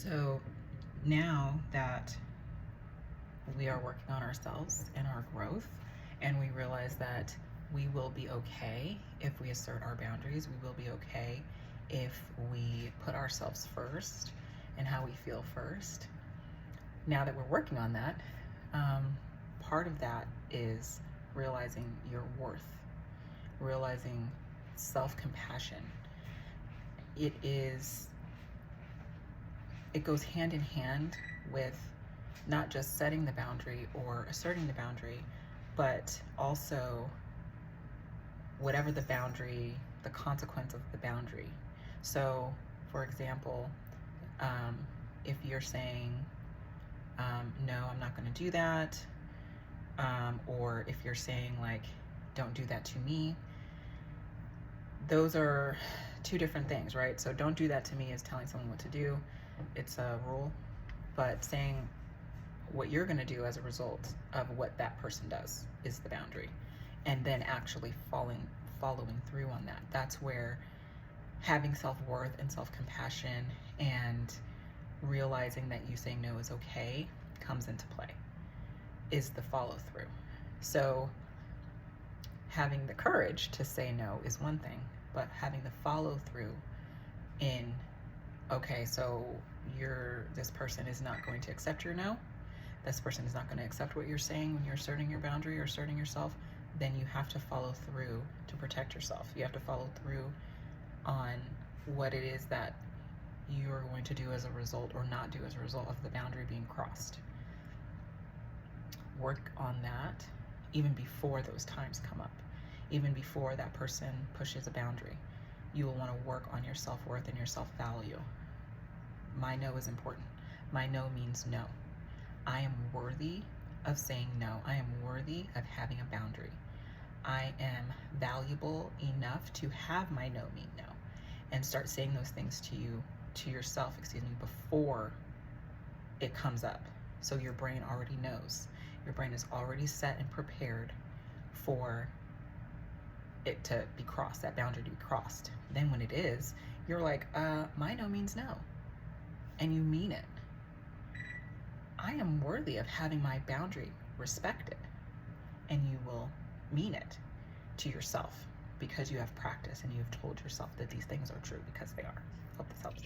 So now that we are working on ourselves and our growth, and we realize that we will be okay if we assert our boundaries, we will be okay if we put ourselves first and how we feel first. Now that we're working on that, part of that is realizing your worth, realizing self-compassion. It goes hand in hand with not just setting the boundary or asserting the boundary, but also whatever the boundary, the consequence of the boundary. So, for example, if you're saying, no, I'm not going to do that, or if you're saying, like, don't do that to me, those are two different things, right? So don't do that to me is telling someone what to do. It's a rule. But saying what you're going to do as a result of what that person does is the boundary. And then actually following through on that. That's where having self-worth and self-compassion and realizing that you saying no is okay comes into play, is the follow through. So having the courage to say no is one thing, but having the follow through in, okay, so this person is not going to accept your no, this person is not going to accept what you're saying when you're asserting your boundary or asserting yourself, then you have to follow through to protect yourself. You have to follow through on what it is that you're going to do as a result or not do as a result of the boundary being crossed. Work on that even before those times come up, even before that person pushes a boundary. You will want to work on your self-worth and your self-value. My no is important. My no means no. I am worthy of saying no. I am worthy of having a boundary. I am valuable enough to have my no mean no. And start saying those things to yourself, before it comes up. So your brain already knows. Your brain is already set and prepared for it to be crossed, that boundary to be crossed. Then when it is, you're like, my no means no. And you mean it. I am worthy of having my boundary respected. And you will mean it to yourself because you have practice and you've told yourself that these things are true because they are. Hope this helps.